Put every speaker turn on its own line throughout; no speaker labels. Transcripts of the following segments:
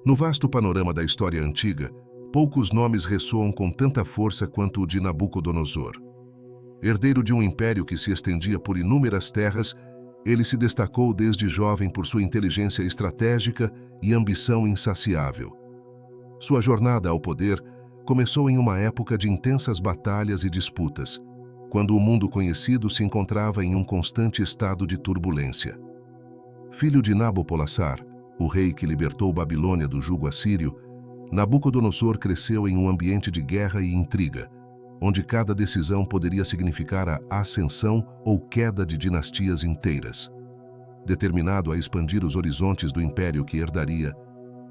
No vasto panorama da história antiga, poucos nomes ressoam com tanta força quanto o de Nabucodonosor. Herdeiro de um império que se estendia por inúmeras terras, ele se destacou desde jovem por sua inteligência estratégica e ambição insaciável. Sua jornada ao poder começou em uma época de intensas batalhas e disputas, quando o mundo conhecido se encontrava em um constante estado de turbulência. Filho de Nabopolassar, o rei que libertou Babilônia do jugo assírio, Nabucodonosor cresceu em um ambiente de guerra e intriga, onde cada decisão poderia significar a ascensão ou queda de dinastias inteiras. Determinado a expandir os horizontes do império que herdaria,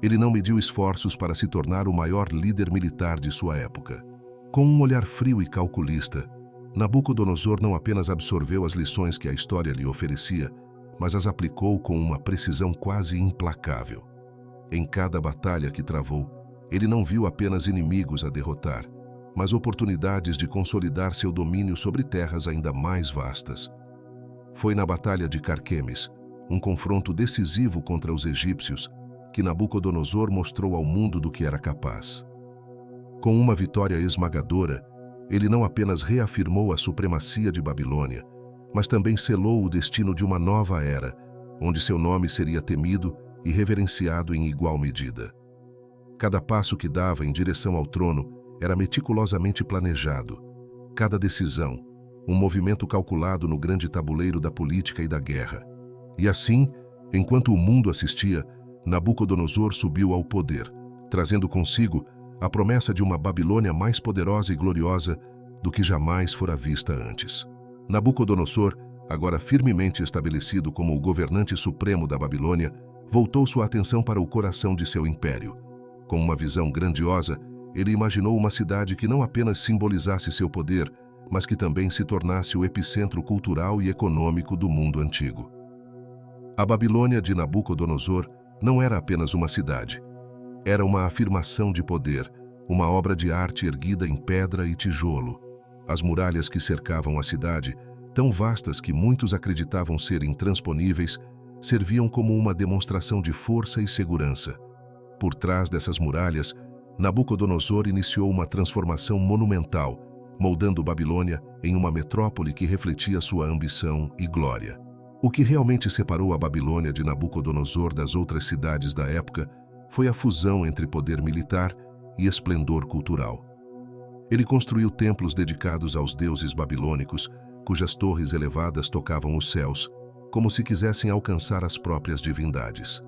ele não mediu esforços para se tornar o maior líder militar de sua época. Com um olhar frio e calculista, Nabucodonosor não apenas absorveu as lições que a história lhe oferecia, mas as aplicou com uma precisão quase implacável. Em cada batalha que travou, ele não viu apenas inimigos a derrotar, mas oportunidades de consolidar seu domínio sobre terras ainda mais vastas. Foi na Batalha de Carquemes, um confronto decisivo contra os egípcios, que Nabucodonosor mostrou ao mundo do que era capaz. Com uma vitória esmagadora, ele não apenas reafirmou a supremacia de Babilônia, mas também selou o destino de uma nova era, onde seu nome seria temido e reverenciado em igual medida. Cada passo que dava em direção ao trono era meticulosamente planejado. Cada decisão, um movimento calculado no grande tabuleiro da política e da guerra. E assim, enquanto o mundo assistia, Nabucodonosor subiu ao poder, trazendo consigo a promessa de uma Babilônia mais poderosa e gloriosa do que jamais fora vista antes. Nabucodonosor, agora firmemente estabelecido como o governante supremo da Babilônia, voltou sua atenção para o coração de seu império. Com uma visão grandiosa, ele imaginou uma cidade que não apenas simbolizasse seu poder, mas que também se tornasse o epicentro cultural e econômico do mundo antigo. A Babilônia de Nabucodonosor não era apenas uma cidade. Era uma afirmação de poder, uma obra de arte erguida em pedra e tijolo. As muralhas que cercavam a cidade, tão vastas que muitos acreditavam ser intransponíveis, serviam como uma demonstração de força e segurança. Por trás dessas muralhas, Nabucodonosor iniciou uma transformação monumental, moldando Babilônia em uma metrópole que refletia sua ambição e glória. O que realmente separou a Babilônia de Nabucodonosor das outras cidades da época foi a fusão entre poder militar e esplendor cultural. Ele construiu templos dedicados aos deuses babilônicos, cujas torres elevadas tocavam os céus, como se quisessem alcançar as próprias divindades.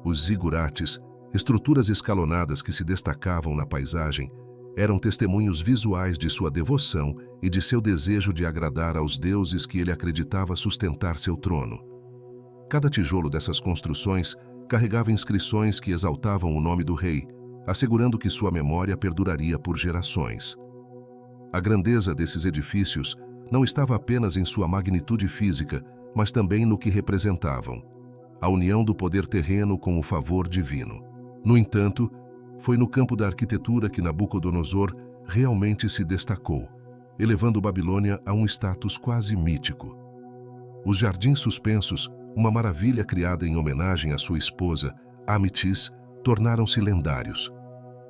Os zigurates, estruturas escalonadas que se destacavam na paisagem, eram testemunhos visuais de sua devoção e de seu desejo de agradar aos deuses que ele acreditava sustentar seu trono. Cada tijolo dessas construções carregava inscrições que exaltavam o nome do rei, assegurando que sua memória perduraria por gerações. A grandeza desses edifícios não estava apenas em sua magnitude física, mas também no que representavam: a união do poder terreno com o favor divino. No entanto, foi no campo da arquitetura que Nabucodonosor realmente se destacou, elevando Babilônia a um status quase mítico. Os jardins suspensos, uma maravilha criada em homenagem à sua esposa, Amitis, tornaram-se lendários.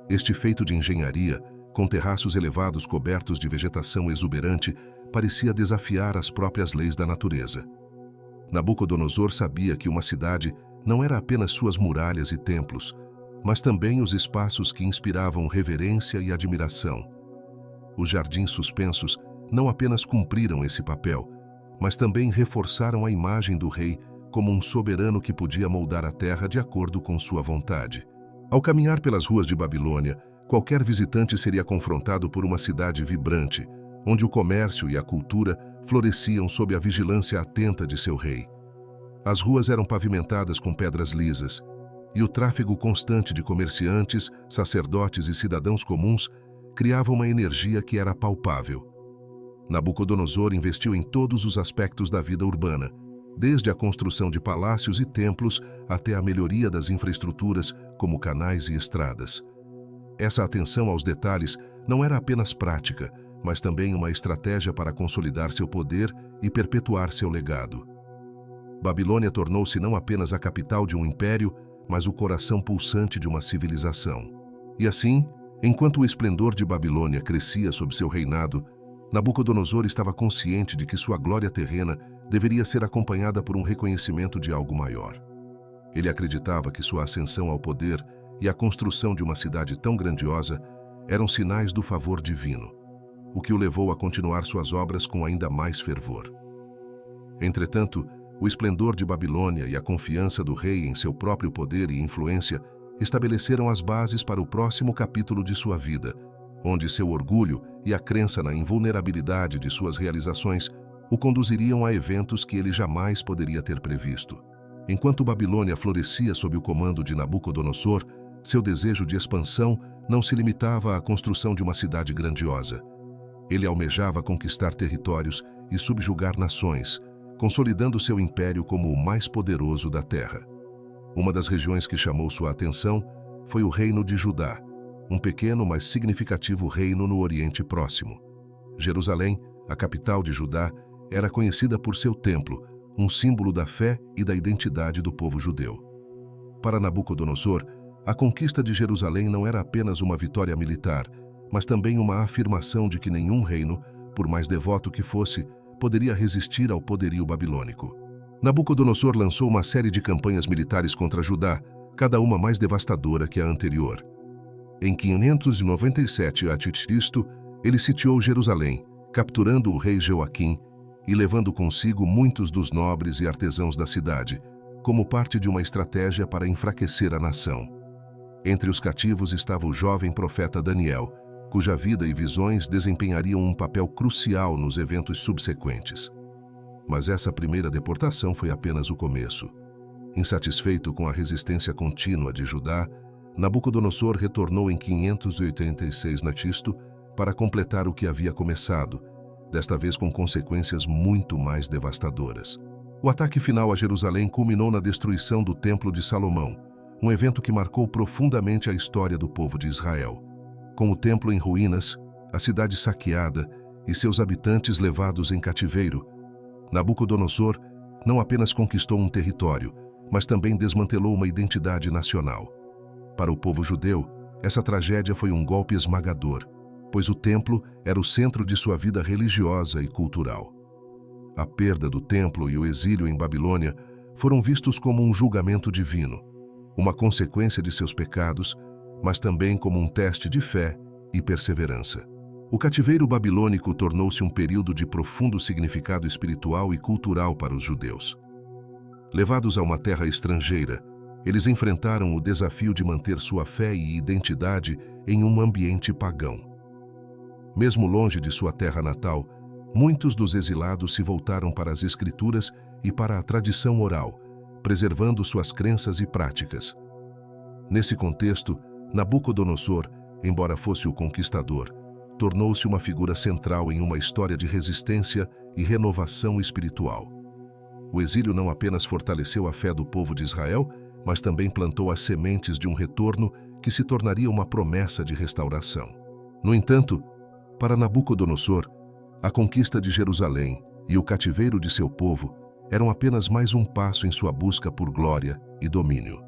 Este feito de engenharia, com terraços elevados cobertos de vegetação exuberante, parecia desafiar as próprias leis da natureza. Nabucodonosor sabia que uma cidade não era apenas suas muralhas e templos, mas também os espaços que inspiravam reverência e admiração. Os jardins suspensos não apenas cumpriram esse papel, mas também reforçaram a imagem do rei como um soberano que podia moldar a terra de acordo com sua vontade. Ao caminhar pelas ruas de Babilônia, qualquer visitante seria confrontado por uma cidade vibrante, onde o comércio e a cultura floresciam sob a vigilância atenta de seu rei. As ruas eram pavimentadas com pedras lisas, e o tráfego constante de comerciantes, sacerdotes e cidadãos comuns criava uma energia que era palpável. Nabucodonosor investiu em todos os aspectos da vida urbana, desde a construção de palácios e templos até a melhoria das infraestruturas, como canais e estradas. Essa atenção aos detalhes não era apenas prática, mas também uma estratégia para consolidar seu poder e perpetuar seu legado. Babilônia tornou-se não apenas a capital de um império, mas o coração pulsante de uma civilização. E assim, enquanto o esplendor de Babilônia crescia sob seu reinado, Nabucodonosor estava consciente de que sua glória terrena deveria ser acompanhada por um reconhecimento de algo maior. Ele acreditava que sua ascensão ao poder e a construção de uma cidade tão grandiosa eram sinais do favor divino, o que o levou a continuar suas obras com ainda mais fervor. Entretanto, o esplendor de Babilônia e a confiança do rei em seu próprio poder e influência estabeleceram as bases para o próximo capítulo de sua vida, onde seu orgulho e a crença na invulnerabilidade de suas realizações o conduziriam a eventos que ele jamais poderia ter previsto. Enquanto Babilônia florescia sob o comando de Nabucodonosor, seu desejo de expansão não se limitava à construção de uma cidade grandiosa. Ele almejava conquistar territórios e subjugar nações, consolidando seu império como o mais poderoso da terra. Uma das regiões que chamou sua atenção foi o Reino de Judá, um pequeno, mas significativo reino no Oriente Próximo. Jerusalém, a capital de Judá, era conhecida por seu templo, um símbolo da fé e da identidade do povo judeu. Para Nabucodonosor, a conquista de Jerusalém não era apenas uma vitória militar, mas também uma afirmação de que nenhum reino, por mais devoto que fosse, poderia resistir ao poderio babilônico. Nabucodonosor lançou uma série de campanhas militares contra Judá, cada uma mais devastadora que a anterior. Em 597 a.C., ele sitiou Jerusalém, capturando o rei Joaquim e levando consigo muitos dos nobres e artesãos da cidade, como parte de uma estratégia para enfraquecer a nação. Entre os cativos estava o jovem profeta Daniel, cuja vida e visões desempenhariam um papel crucial nos eventos subsequentes. Mas essa primeira deportação foi apenas o começo. Insatisfeito com a resistência contínua de Judá, Nabucodonosor retornou em 586 n.Cr. para completar o que havia começado, desta vez com consequências muito mais devastadoras. O ataque final a Jerusalém culminou na destruição do Templo de Salomão, um evento que marcou profundamente a história do povo de Israel. Com o templo em ruínas, a cidade saqueada e seus habitantes levados em cativeiro, Nabucodonosor não apenas conquistou um território, mas também desmantelou uma identidade nacional. Para o povo judeu, essa tragédia foi um golpe esmagador, pois o templo era o centro de sua vida religiosa e cultural. A perda do templo e o exílio em Babilônia foram vistos como um julgamento divino, uma consequência de seus pecados, mas também como um teste de fé e perseverança. O cativeiro babilônico tornou-se um período de profundo significado espiritual e cultural para os judeus. Levados a uma terra estrangeira, eles enfrentaram o desafio de manter sua fé e identidade em um ambiente pagão. Mesmo longe de sua terra natal, muitos dos exilados se voltaram para as Escrituras e para a tradição oral, preservando suas crenças e práticas. Nesse contexto, Nabucodonosor, embora fosse o conquistador, tornou-se uma figura central em uma história de resistência e renovação espiritual. O exílio não apenas fortaleceu a fé do povo de Israel, mas também plantou as sementes de um retorno que se tornaria uma promessa de restauração. No entanto, para Nabucodonosor, a conquista de Jerusalém e o cativeiro de seu povo eram apenas mais um passo em sua busca por glória e domínio.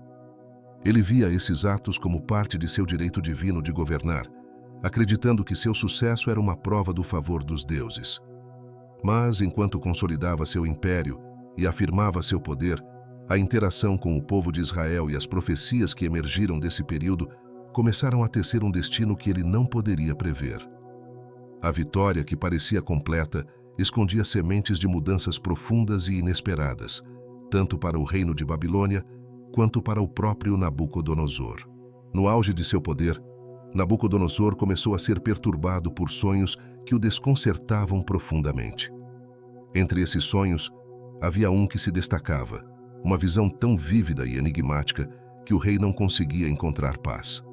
Ele via esses atos como parte de seu direito divino de governar, acreditando que seu sucesso era uma prova do favor dos deuses. Mas, enquanto consolidava seu império e afirmava seu poder, a interação com o povo de Israel e as profecias que emergiram desse período começaram a tecer um destino que ele não poderia prever. A vitória, que parecia completa, escondia sementes de mudanças profundas e inesperadas, tanto para o reino de Babilônia quanto para o próprio Nabucodonosor. No auge de seu poder, Nabucodonosor começou a ser perturbado por sonhos que o desconcertavam profundamente. Entre esses sonhos, havia um que se destacava, uma visão tão vívida e enigmática que o rei não conseguia encontrar paz.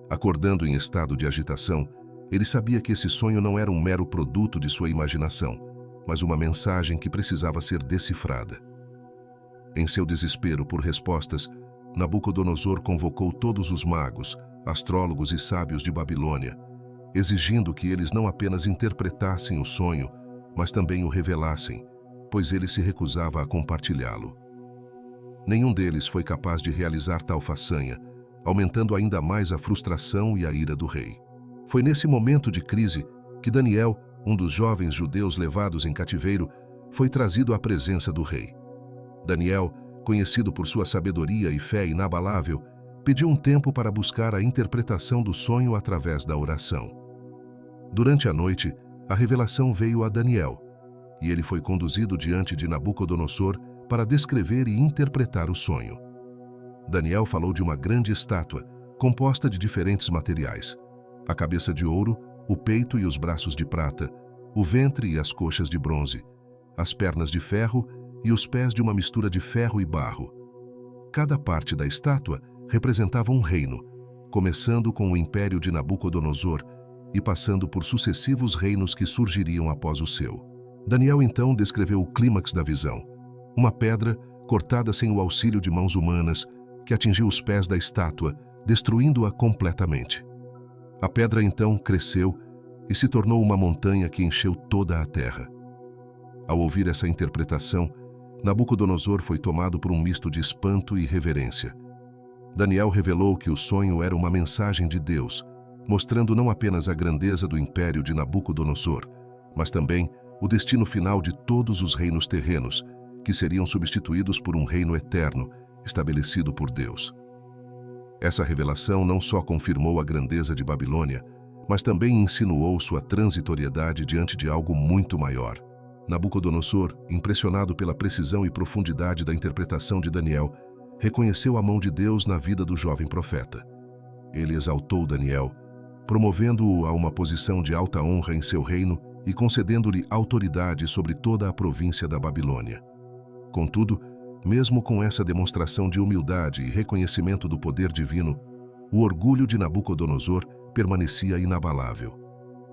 Acordando em estado de agitação, ele sabia que esse sonho não era um mero produto de sua imaginação, mas uma mensagem que precisava ser decifrada. Em seu desespero por respostas, Nabucodonosor convocou todos os magos, astrólogos e sábios de Babilônia, exigindo que eles não apenas interpretassem o sonho, mas também o revelassem, pois ele se recusava a compartilhá-lo. Nenhum deles foi capaz de realizar tal façanha, aumentando ainda mais a frustração e a ira do rei. Foi nesse momento de crise que Daniel, um dos jovens judeus levados em cativeiro, foi trazido à presença do rei. Daniel, conhecido por sua sabedoria e fé inabalável, pediu um tempo para buscar a interpretação do sonho através da oração. Durante a noite, a revelação veio a Daniel, e ele foi conduzido diante de Nabucodonosor para descrever e interpretar o sonho. Daniel falou de uma grande estátua, composta de diferentes materiais: a cabeça de ouro, o peito e os braços de prata, o ventre e as coxas de bronze, as pernas de ferro e os pés de uma mistura de ferro e barro. Cada parte da estátua representava um reino, começando com o império de Nabucodonosor e passando por sucessivos reinos que surgiriam após o seu. Daniel então descreveu o clímax da visão: uma pedra cortada sem o auxílio de mãos humanas que atingiu os pés da estátua, destruindo-a completamente. A pedra então cresceu e se tornou uma montanha que encheu toda a terra. Ao ouvir essa interpretação, Nabucodonosor foi tomado por um misto de espanto e reverência. Daniel revelou que o sonho era uma mensagem de Deus, mostrando não apenas a grandeza do império de Nabucodonosor, mas também o destino final de todos os reinos terrenos, que seriam substituídos por um reino eterno, estabelecido por Deus. Essa revelação não só confirmou a grandeza de Babilônia, mas também insinuou sua transitoriedade diante de algo muito maior. Nabucodonosor, impressionado pela precisão e profundidade da interpretação de Daniel, reconheceu a mão de Deus na vida do jovem profeta. Ele exaltou Daniel, promovendo-o a uma posição de alta honra em seu reino e concedendo-lhe autoridade sobre toda a província da Babilônia. Contudo, mesmo com essa demonstração de humildade e reconhecimento do poder divino, o orgulho de Nabucodonosor permanecia inabalável.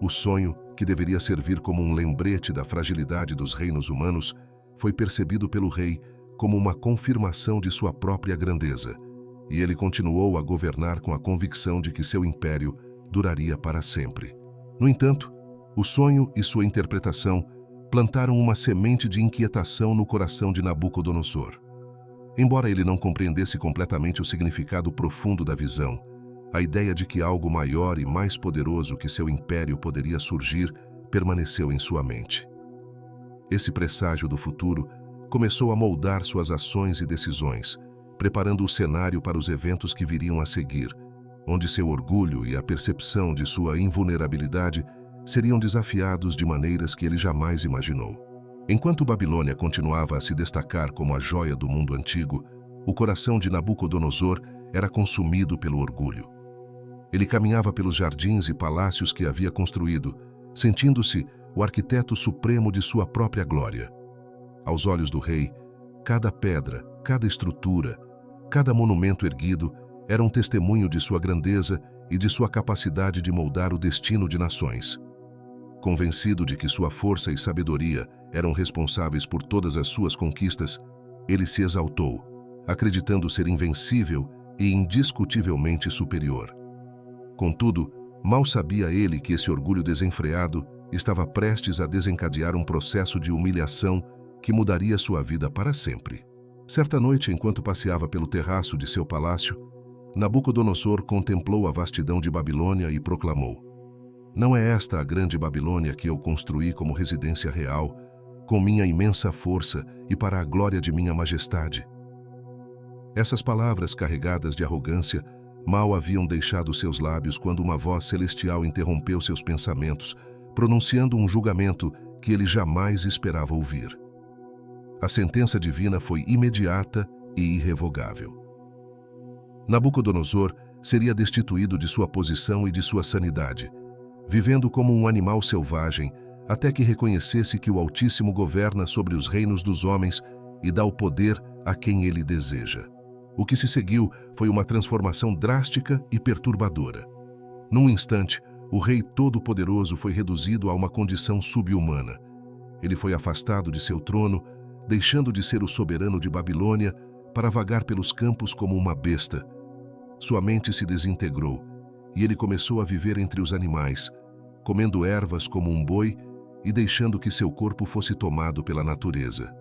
O sonho, que deveria servir como um lembrete da fragilidade dos reinos humanos, foi percebido pelo rei como uma confirmação de sua própria grandeza, e ele continuou a governar com a convicção de que seu império duraria para sempre. No entanto, o sonho e sua interpretação plantaram uma semente de inquietação no coração de Nabucodonosor. Embora ele não compreendesse completamente o significado profundo da visão, a ideia de que algo maior e mais poderoso que seu império poderia surgir permaneceu em sua mente. Esse presságio do futuro começou a moldar suas ações e decisões, preparando o cenário para os eventos que viriam a seguir, onde seu orgulho e a percepção de sua invulnerabilidade seriam desafiados de maneiras que ele jamais imaginou. Enquanto Babilônia continuava a se destacar como a joia do mundo antigo, o coração de Nabucodonosor era consumido pelo orgulho. Ele caminhava pelos jardins e palácios que havia construído, sentindo-se o arquiteto supremo de sua própria glória. Aos olhos do rei, cada pedra, cada estrutura, cada monumento erguido era um testemunho de sua grandeza e de sua capacidade de moldar o destino de nações. Convencido de que sua força e sabedoria eram responsáveis por todas as suas conquistas, ele se exaltou, acreditando ser invencível e indiscutivelmente superior. Contudo, mal sabia ele que esse orgulho desenfreado estava prestes a desencadear um processo de humilhação que mudaria sua vida para sempre. Certa noite, enquanto passeava pelo terraço de seu palácio, Nabucodonosor contemplou a vastidão de Babilônia e proclamou: "Não é esta a grande Babilônia que eu construí como residência real, com minha imensa força e para a glória de minha majestade?" Essas palavras carregadas de arrogância mal haviam deixado seus lábios quando uma voz celestial interrompeu seus pensamentos, pronunciando um julgamento que ele jamais esperava ouvir. A sentença divina foi imediata e irrevogável. Nabucodonosor seria destituído de sua posição e de sua sanidade, vivendo como um animal selvagem, até que reconhecesse que o Altíssimo governa sobre os reinos dos homens e dá o poder a quem ele deseja. O que se seguiu foi uma transformação drástica e perturbadora. Num instante, o rei todo-poderoso foi reduzido a uma condição subhumana. Ele foi afastado de seu trono, deixando de ser o soberano de Babilônia para vagar pelos campos como uma besta. Sua mente se desintegrou e ele começou a viver entre os animais, comendo ervas como um boi e deixando que seu corpo fosse tomado pela natureza.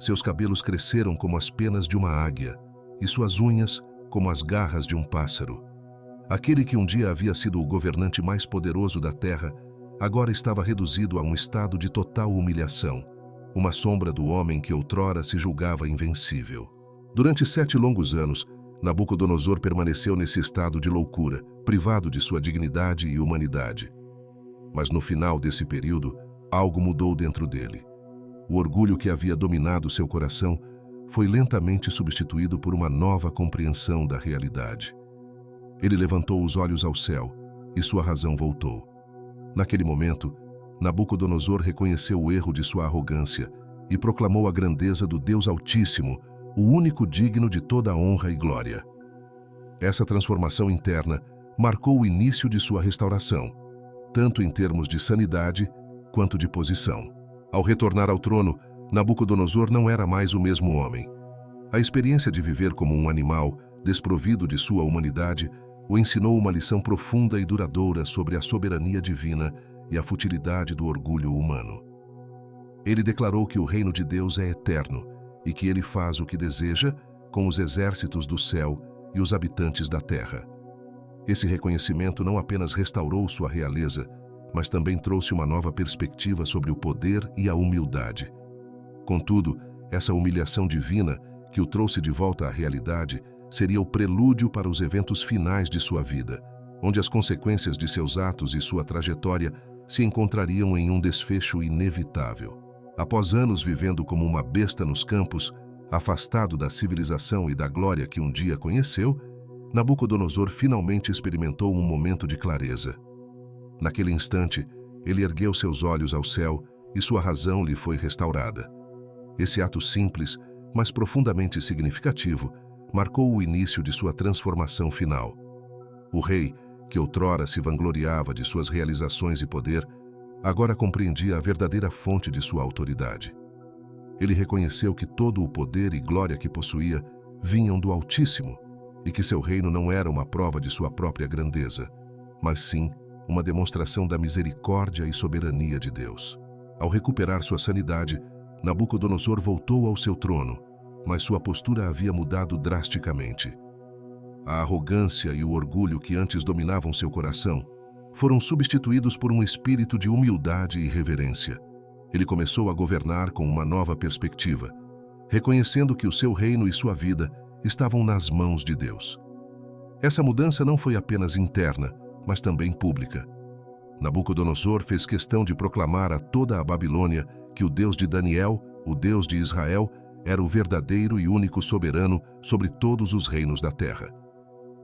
Seus cabelos cresceram como as penas de uma águia, e suas unhas como as garras de um pássaro. Aquele que um dia havia sido o governante mais poderoso da terra, agora estava reduzido a um estado de total humilhação, uma sombra do homem que outrora se julgava invencível. Durante 7 longos anos, Nabucodonosor permaneceu nesse estado de loucura, privado de sua dignidade e humanidade. Mas no final desse período, algo mudou dentro dele. O orgulho que havia dominado seu coração foi lentamente substituído por uma nova compreensão da realidade. Ele levantou os olhos ao céu e sua razão voltou. Naquele momento, Nabucodonosor reconheceu o erro de sua arrogância e proclamou a grandeza do Deus Altíssimo, o único digno de toda honra e glória. Essa transformação interna marcou o início de sua restauração, tanto em termos de sanidade quanto de posição. Ao retornar ao trono, Nabucodonosor não era mais o mesmo homem. A experiência de viver como um animal, desprovido de sua humanidade, o ensinou uma lição profunda e duradoura sobre a soberania divina e a futilidade do orgulho humano. Ele declarou que o reino de Deus é eterno e que ele faz o que deseja com os exércitos do céu e os habitantes da terra. Esse reconhecimento não apenas restaurou sua realeza, mas também trouxe uma nova perspectiva sobre o poder e a humildade. Contudo, essa humilhação divina, que o trouxe de volta à realidade, seria o prelúdio para os eventos finais de sua vida, onde as consequências de seus atos e sua trajetória se encontrariam em um desfecho inevitável. Após anos vivendo como uma besta nos campos, afastado da civilização e da glória que um dia conheceu, Nabucodonosor finalmente experimentou um momento de clareza. Naquele instante, ele ergueu seus olhos ao céu e sua razão lhe foi restaurada. Esse ato simples, mas profundamente significativo, marcou o início de sua transformação final. O rei, que outrora se vangloriava de suas realizações e poder, agora compreendia a verdadeira fonte de sua autoridade. Ele reconheceu que todo o poder e glória que possuía vinham do Altíssimo e que seu reino não era uma prova de sua própria grandeza, mas sim uma demonstração da misericórdia e soberania de Deus. Ao recuperar sua sanidade, Nabucodonosor voltou ao seu trono, mas sua postura havia mudado drasticamente. A arrogância e o orgulho que antes dominavam seu coração foram substituídos por um espírito de humildade e reverência. Ele começou a governar com uma nova perspectiva, reconhecendo que o seu reino e sua vida estavam nas mãos de Deus. Essa mudança não foi apenas interna, mas também pública. Nabucodonosor fez questão de proclamar a toda a Babilônia que o Deus de Daniel, o Deus de Israel, era o verdadeiro e único soberano sobre todos os reinos da terra.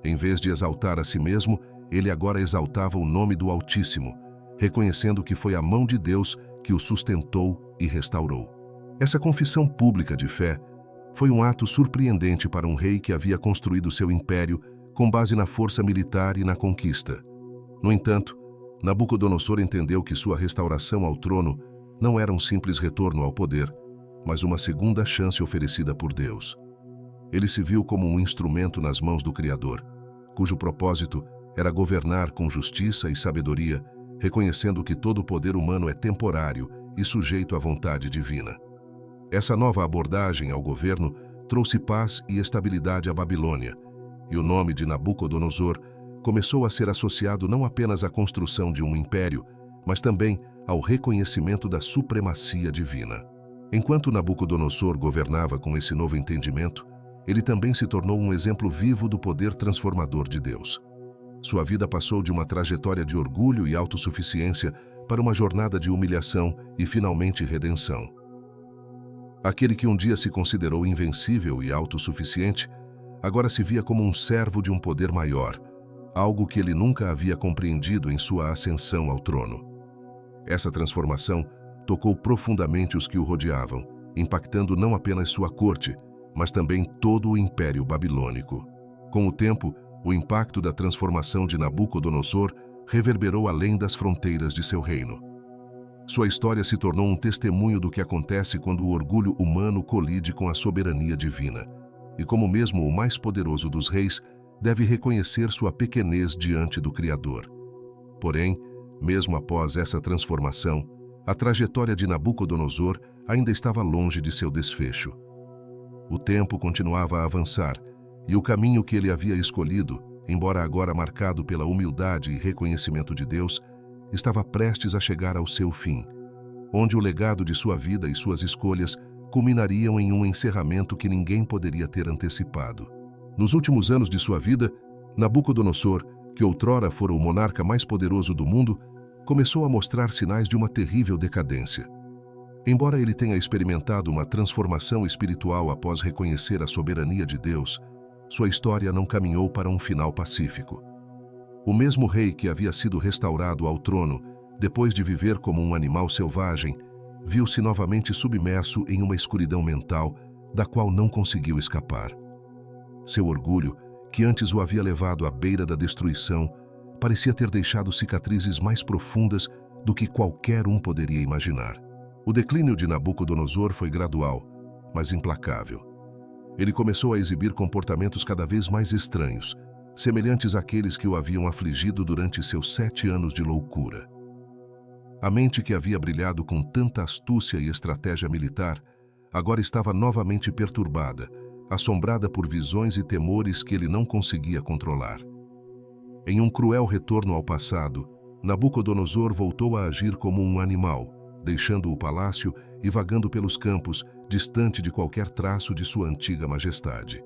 Em vez de exaltar a si mesmo, ele agora exaltava o nome do Altíssimo, reconhecendo que foi a mão de Deus que o sustentou e restaurou. Essa confissão pública de fé foi um ato surpreendente para um rei que havia construído seu império com base na força militar e na conquista. No entanto, Nabucodonosor entendeu que sua restauração ao trono não era um simples retorno ao poder, mas uma segunda chance oferecida por Deus. Ele se viu como um instrumento nas mãos do Criador, cujo propósito era governar com justiça e sabedoria, reconhecendo que todo o poder humano é temporário e sujeito à vontade divina. Essa nova abordagem ao governo trouxe paz e estabilidade à Babilônia, e o nome de Nabucodonosor começou a ser associado não apenas à construção de um império, mas também ao reconhecimento da supremacia divina. Enquanto Nabucodonosor governava com esse novo entendimento, ele também se tornou um exemplo vivo do poder transformador de Deus. Sua vida passou de uma trajetória de orgulho e autossuficiência para uma jornada de humilhação e, finalmente, redenção. Aquele que um dia se considerou invencível e autossuficiente, agora se via como um servo de um poder maior, algo que ele nunca havia compreendido em sua ascensão ao trono. Essa transformação tocou profundamente os que o rodeavam, impactando não apenas sua corte, mas também todo o Império Babilônico. Com o tempo, o impacto da transformação de Nabucodonosor reverberou além das fronteiras de seu reino. Sua história se tornou um testemunho do que acontece quando o orgulho humano colide com a soberania divina, e como mesmo o mais poderoso dos reis, deve reconhecer sua pequenez diante do Criador. Porém, mesmo após essa transformação, A trajetória de Nabucodonosor ainda estava longe de seu desfecho. O tempo continuava a avançar, e o caminho que ele havia escolhido, embora agora marcado pela humildade e reconhecimento de Deus, estava prestes a chegar ao seu fim, onde o legado de sua vida e suas escolhas culminariam em um encerramento que ninguém poderia ter antecipado. Nos últimos anos de sua vida, Nabucodonosor, que outrora fora o monarca mais poderoso do mundo, começou a mostrar sinais de uma terrível decadência. Embora ele tenha experimentado uma transformação espiritual após reconhecer a soberania de Deus, sua história não caminhou para um final pacífico. O mesmo rei que havia sido restaurado ao trono, depois de viver como um animal selvagem, viu-se novamente submerso em uma escuridão mental da qual não conseguiu escapar. Seu orgulho, que antes o havia levado à beira da destruição, parecia ter deixado cicatrizes mais profundas do que qualquer um poderia imaginar. O declínio de Nabucodonosor foi gradual, mas implacável. Ele começou a exibir comportamentos cada vez mais estranhos, semelhantes àqueles que o haviam afligido durante seus 7 anos de loucura. A mente que havia brilhado com tanta astúcia e estratégia militar, agora estava novamente perturbada, assombrada por visões e temores que ele não conseguia controlar. Em um cruel retorno ao passado, Nabucodonosor voltou a agir como um animal, deixando o palácio e vagando pelos campos, distante de qualquer traço de sua antiga majestade.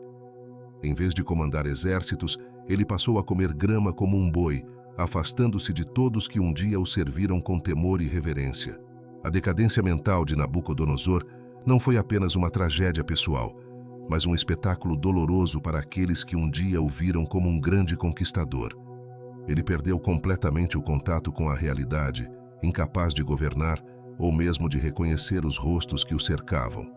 Em vez de comandar exércitos, ele passou a comer grama como um boi, afastando-se de todos que um dia o serviram com temor e reverência. A decadência mental de Nabucodonosor não foi apenas uma tragédia pessoal, mas um espetáculo doloroso para aqueles que um dia o viram como um grande conquistador. Ele perdeu completamente o contato com a realidade, incapaz de governar ou mesmo de reconhecer os rostos que o cercavam.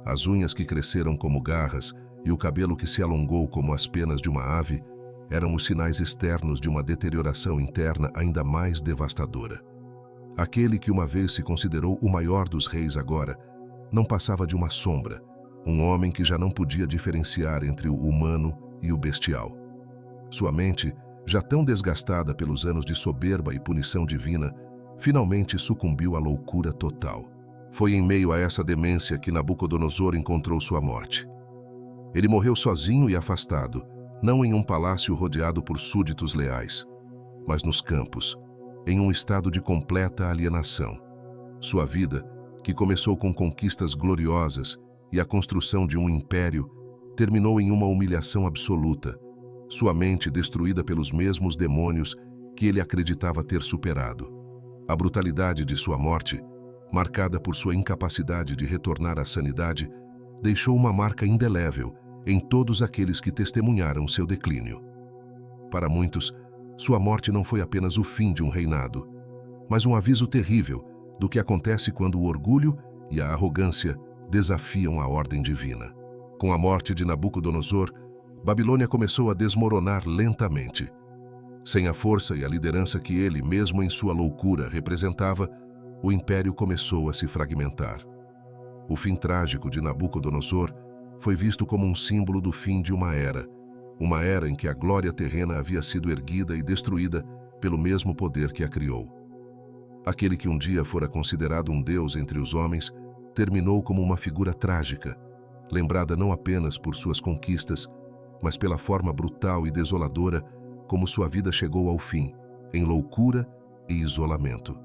As unhas que cresceram como garras e o cabelo que se alongou como as penas de uma ave eram os sinais externos de uma deterioração interna ainda mais devastadora. Aquele que uma vez se considerou o maior dos reis agora não passava de uma sombra, um homem que já não podia diferenciar entre o humano e o bestial. Sua mente, já tão desgastada pelos anos de soberba e punição divina, finalmente sucumbiu à loucura total. Foi em meio a essa demência que Nabucodonosor encontrou sua morte. Ele morreu sozinho e afastado, não em um palácio rodeado por súditos leais, mas nos campos, em um estado de completa alienação. Sua vida, que começou com conquistas gloriosas e a construção de um império, terminou em uma humilhação absoluta, sua mente destruída pelos mesmos demônios que ele acreditava ter superado. A brutalidade de sua morte, marcada por sua incapacidade de retornar à sanidade, deixou uma marca indelével em todos aqueles que testemunharam seu declínio. Para muitos, sua morte não foi apenas o fim de um reinado, mas um aviso terrível do que acontece quando o orgulho e a arrogância desafiam a ordem divina. Com a morte de Nabucodonosor, Babilônia começou a desmoronar lentamente. Sem a força e a liderança que ele, mesmo em sua loucura, representava, o império começou a se fragmentar. O fim trágico de Nabucodonosor foi visto como um símbolo do fim de uma era em que a glória terrena havia sido erguida e destruída pelo mesmo poder que a criou. Aquele que um dia fora considerado um deus entre os homens, terminou como uma figura trágica, lembrada não apenas por suas conquistas, mas pela forma brutal e desoladora como sua vida chegou ao fim, em loucura e isolamento.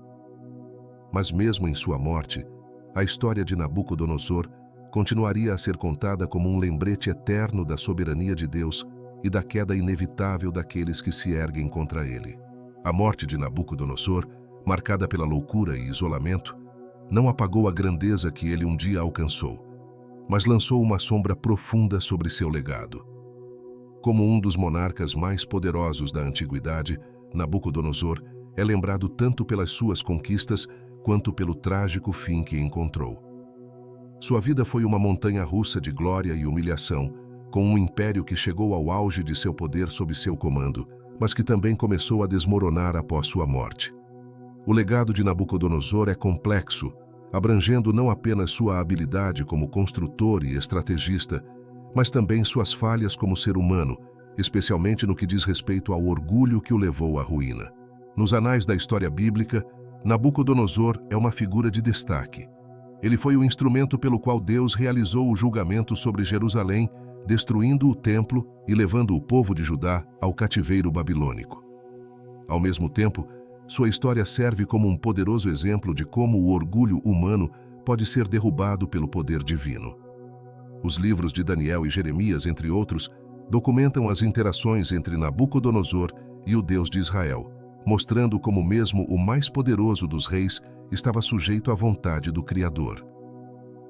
Mas mesmo em sua morte, a história de Nabucodonosor continuaria a ser contada como um lembrete eterno da soberania de Deus e da queda inevitável daqueles que se erguem contra ele. A morte de Nabucodonosor, marcada pela loucura e isolamento, não apagou a grandeza que ele um dia alcançou, mas lançou uma sombra profunda sobre seu legado. Como um dos monarcas mais poderosos da antiguidade, Nabucodonosor é lembrado tanto pelas suas conquistas quanto pelo trágico fim que encontrou. Sua vida foi uma montanha-russa de glória e humilhação, com um império que chegou ao auge de seu poder sob seu comando, mas que também começou a desmoronar após sua morte. O legado de Nabucodonosor é complexo, abrangendo não apenas sua habilidade como construtor e estrategista, mas também suas falhas como ser humano, especialmente no que diz respeito ao orgulho que o levou à ruína. Nos anais da história bíblica, Nabucodonosor é uma figura de destaque. Ele foi o instrumento pelo qual Deus realizou o julgamento sobre Jerusalém, destruindo o templo e levando o povo de Judá ao cativeiro babilônico. Ao mesmo tempo, sua história serve como um poderoso exemplo de como o orgulho humano pode ser derrubado pelo poder divino. Os livros de Daniel e Jeremias, entre outros, documentam as interações entre Nabucodonosor e o Deus de Israel, mostrando como mesmo o mais poderoso dos reis estava sujeito à vontade do Criador.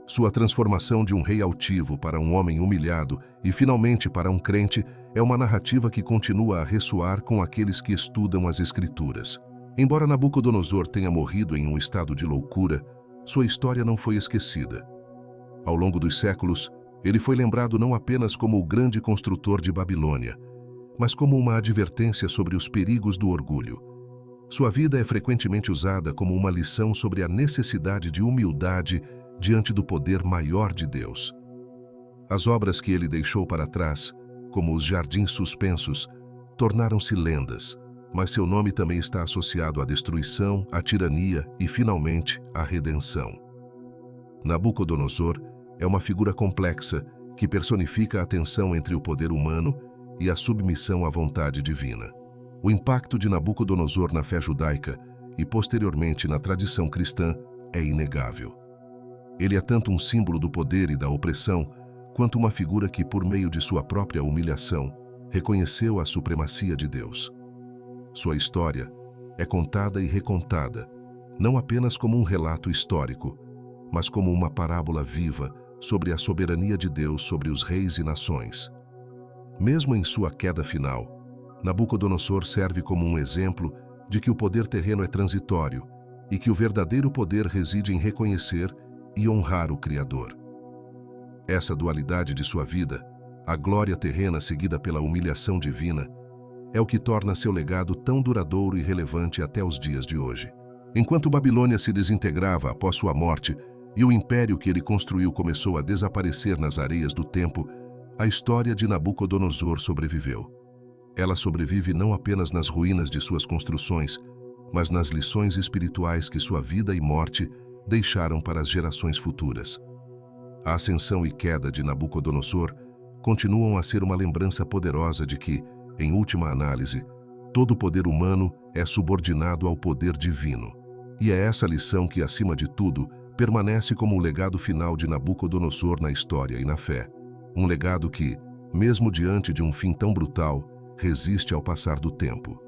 Sua transformação de um rei altivo para um homem humilhado e finalmente para um crente é uma narrativa que continua a ressoar com aqueles que estudam as Escrituras. Embora Nabucodonosor tenha morrido em um estado de loucura, sua história não foi esquecida. Ao longo dos séculos, ele foi lembrado não apenas como o grande construtor de Babilônia, mas como uma advertência sobre os perigos do orgulho. Sua vida é frequentemente usada como uma lição sobre a necessidade de humildade diante do poder maior de Deus. As obras que ele deixou para trás, como os jardins suspensos, tornaram-se lendas, mas seu nome também está associado à destruição, à tirania e, finalmente, à redenção. Nabucodonosor é uma figura complexa que personifica a tensão entre o poder humano e a submissão à vontade divina. O impacto de Nabucodonosor na fé judaica e, posteriormente, na tradição cristã é inegável. Ele é tanto um símbolo do poder e da opressão, quanto uma figura que, por meio de sua própria humilhação, reconheceu a supremacia de Deus. Sua história é contada e recontada, não apenas como um relato histórico, mas como uma parábola viva sobre a soberania de Deus sobre os reis e nações. Mesmo em sua queda final, Nabucodonosor serve como um exemplo de que o poder terreno é transitório e que o verdadeiro poder reside em reconhecer e honrar o Criador. Essa dualidade de sua vida, a glória terrena seguida pela humilhação divina, é o que torna seu legado tão duradouro e relevante até os dias de hoje. Enquanto Babilônia se desintegrava após sua morte e o império que ele construiu começou a desaparecer nas areias do tempo, a história de Nabucodonosor sobreviveu. Ela sobrevive não apenas nas ruínas de suas construções, mas nas lições espirituais que sua vida e morte deixaram para as gerações futuras. A ascensão e queda de Nabucodonosor continuam a ser uma lembrança poderosa de que, em última análise, todo poder humano é subordinado ao poder divino. E é essa lição que, acima de tudo, permanece como o legado final de Nabucodonosor na história e na fé. Um legado que, mesmo diante de um fim tão brutal, resiste ao passar do tempo.